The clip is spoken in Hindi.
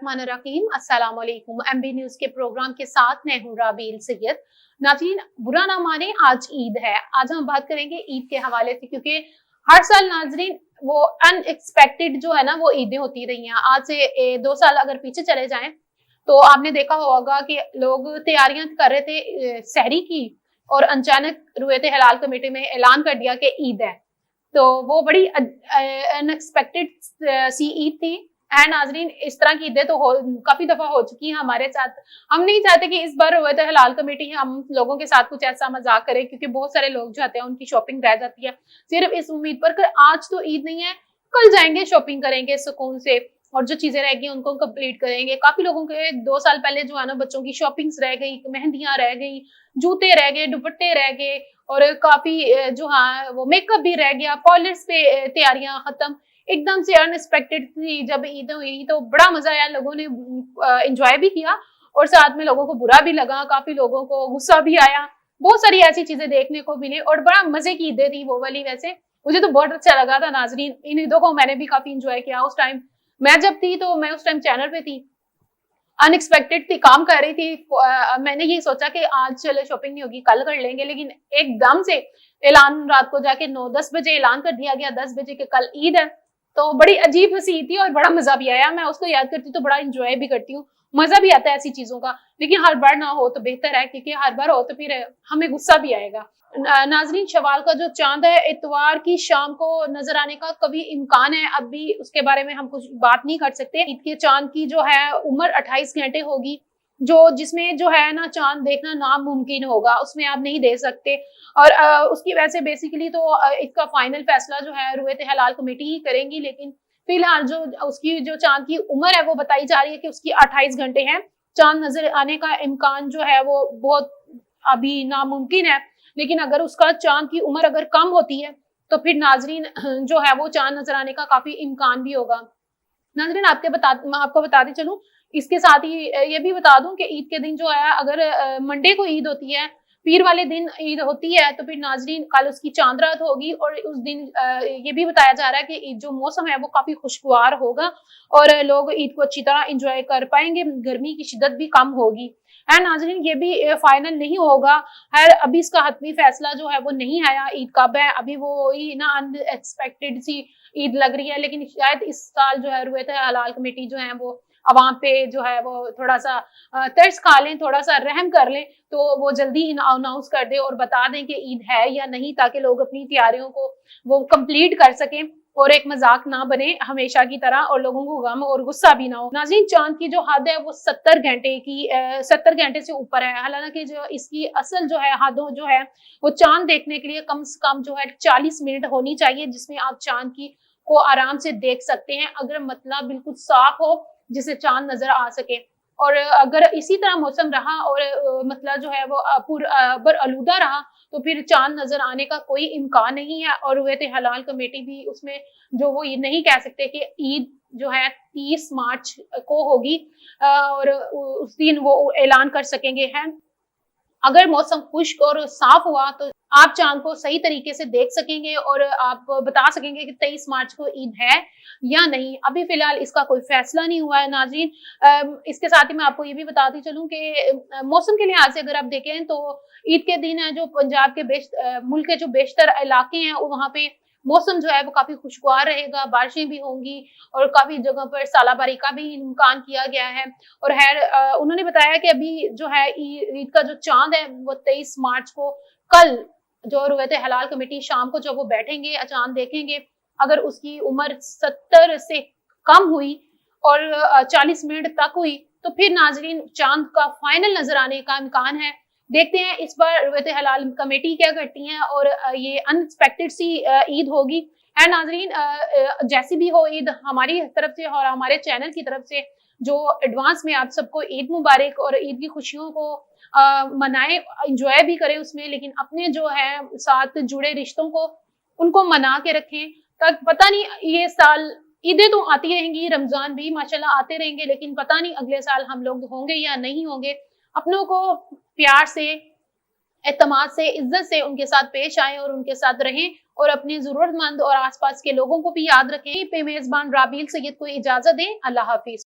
बिस्मिल्लाहिर्रहमानिर्रहीम। अस्सलाम वालेकुम। एमबी न्यूज के प्रोग्राम के साथ मैं हूँ राबील सैयद। नाज़रीन, बुरा ना माने, आज ईद है। आज हम बात करेंगे ईद के हवाले से, क्योंकि हर साल नाज़रीन वो अनएक्सपेक्टेड जो है ना वो ईदें होती रही हैं। आज से 2 साल अगर पीछे चले जाएं तो आपने देखा होगा कि लोग तैयारियां कर रहे थे सहरी की, और अचानक रुयत हलाल कमेटी में ऐलान कर दिया कि ईद है। तो वो बड़ी अनएक्सपेक्टेड सी ईद थी। एंड नाजरीन, इस तरह की ईदें तो काफी दफा हो चुकी हैं हमारे साथ। हम नहीं चाहते कि इस बार रुयत हलाल कमेटी हम लोगों के साथ कुछ ऐसा मजाक करे, क्योंकि बहुत सारे लोग जो आते हैं उनकी शॉपिंग रह जाती है सिर्फ इस उम्मीद पर कि आज तो ईद नहीं है, कल जाएंगे शॉपिंग करेंगे सुकून से, और जो चीजें रह गई उनको कंप्लीट करेंगे। काफी लोगों के 2 साल पहले जो है ना बच्चों की शॉपिंग्स रह गई, मेहंदियां रह गई, जूते रह गए, दुपट्टे रह गए, और काफी जो हाँ वो मेकअप भी रह गया, पॉलिश पे तैयारियां खत्म। एकदम से अनएक्सपेक्टेड थी जब ईद हुई तो बड़ा मजा आया, लोगों ने एंजॉय भी किया और साथ में लोगों को बुरा भी लगा, काफी लोगों को गुस्सा भी आया। बहुत सारी ऐसी चीजें देखने को मिली और बड़ा मजे की ईदें थी वो वाली। वैसे मुझे तो बहुत अच्छा लगा था नाजरीन, इन ईदों को मैंने भी काफी इंजॉय किया। उस टाइम मैं जब थी तो मैं उस टाइम चैनल पे थी, अनएक्सपेक्टेड थी, काम कर रही थी। मैंने ये सोचा कि आज चलो शॉपिंग नहीं होगी, कल कर लेंगे, लेकिन एकदम से ऐलान रात को जाके 9-10 बजे ऐलान कर दिया गया, 10 बजे के कल ईद है। तो बड़ी अजीब हंसी थी और बड़ा मजा भी आया। मैं उसको याद करती तो बड़ा इंजॉय भी करती हूँ, मजा भी आता है ऐसी चीजों का। लेकिन हर बार ना हो तो बेहतर है, क्योंकि हर बार हो तो फिर हमें गुस्सा भी आएगा। नाजरीन, शवाल का जो चांद है इतवार की शाम को नजर आने का कभी इम्कान है, अभी उसके बारे में हम कुछ बात नहीं कर सकते। ईद के चांद की जो है उम्र 28 घंटे होगी, जो जिसमें जो है ना चांद देखना नामुमकिन होगा, उसमें आप नहीं दे सकते। और उसकी वजह से बेसिकली तो इसका फाइनल फैसला जो है रुयत हलाल कमेटी ही करेंगी, लेकिन फिलहाल जो उसकी जो चांद की उम्र है वो बताई जा रही है कि उसकी 28 घंटे है। चांद नजर आने का इम्कान जो है वो बहुत अभी नामुमकिन है, लेकिन अगर उसका चांद की उम्र अगर कम होती है तो फिर नाजरीन जो है वो चांद नजर आने का काफी इम्कान भी होगा। नाजरीन, मैं आपको बताती चलूं, इसके साथ ही ये भी बता दूं कि ईद के दिन जो है अगर मंडे को ईद होती है, पीर वाले दिन ईद होती है, तो फिर नाजरीन कल उसकी चांद रात होगी। और उस दिन ये भी बताया जा रहा है कि ईद जो मौसम है वो काफी खुशगवार होगा और लोग ईद को अच्छी तरह एंजॉय कर पाएंगे, गर्मी की शिद्दत भी कम होगी। है नाजरीन, ये भी फाइनल नहीं होगा, है अभी इसका हतमी फैसला जो है वो नहीं आया ईद कब है। अभी वो ही ना अनएक्सपेक्टेड सी ईद लग रही है, लेकिन शायद इस साल जो है रुयत हलाल कमेटी जो है वो अवाम पे जो है वो थोड़ा सा तरस खा लें, थोड़ा सा रहम कर लें, तो वो जल्दी ही अनाउंस कर दे और बता दें कि ईद है या नहीं, ताकि लोग अपनी तैयारियों को वो कंप्लीट कर सकें और एक मजाक ना बने हमेशा की तरह, और लोगों को गम और गुस्सा भी ना हो। नाज़रीन, चांद की जो हद है वो 70 घंटे की 70 घंटे से ऊपर है। हालांकि जो इसकी असल जो है हदों जो है वो चांद देखने के लिए कम से कम जो है 40 मिनट होनी चाहिए, जिसमें आप चांद की को आराम से देख सकते हैं, अगर मतलब बिल्कुल साफ हो जिससे चांद नजर आ सके। और अगर इसी तरह मौसम रहा और मतलब जो है वो बर आलूदा रहा तो फिर चांद नजर आने का कोई इम्कान नहीं है। और रुयत हलाल कमेटी भी उसमें जो वो ये नहीं कह सकते कि ईद जो है 30 मार्च को होगी और उस दिन वो ऐलान कर सकेंगे। हैं अगर मौसम खुश्क और साफ हुआ तो आप चांद को सही तरीके से देख सकेंगे और आप बता सकेंगे कि 23 मार्च को ईद है या नहीं। अभी फिलहाल इसका कोई फैसला नहीं हुआ है नाज़रीन। इसके साथ ही मैं आपको ये भी बताती चलूं कि मौसम के लिहाज से अगर आप देखें तो ईद के दिन है जो पंजाब के मुल्क के जो बेशतर इलाके हैं वहाँ पे मौसम जो है वो काफी खुशगवार रहेगा, बारिशें भी होंगी और काफी जगह पर सालाबारी का भी इम्कान किया गया है। और उन्होंने बताया कि अभी जो है ईद का जो चांद है वो 23 मार्च को, कल जो रुयत हलाल कमेटी शाम को जब वो बैठेंगे चांद देखेंगे, अगर उसकी उम्र 70 से कम हुई और 40 मिनट तक हुई तो फिर नाजरीन चांद का फाइनल नजर आने का इम्कान है। देखते हैं इस बार रुयत हलाल कमेटी क्या करती हैं और ये अनएक्सपेक्टेड सी ईद होगी। एंड नाजरीन, जैसी भी हो ईद हमारी तरफ से और हमारे चैनल की तरफ से जो एडवांस में आप सबको ईद मुबारक और ईद की खुशियों को मनाएं, एंजॉय भी करें उसमें, लेकिन अपने जो है साथ जुड़े रिश्तों को उनको मना के रखें। तक पता नहीं ये साल ईदें तो आती रहेंगी, रमजान भी माशाल्लाह आते रहेंगे, लेकिन पता नहीं अगले साल हम लोग होंगे या नहीं होंगे। अपनों को प्यार से, एतमाद से, इज्जत से उनके साथ पेश आए और उनके साथ रहें और अपने जरूरतमंद और आसपास के लोगों को भी याद रखें। पे मेजबान राबील सैयद को इजाजत दें। अल्लाह हाफिज।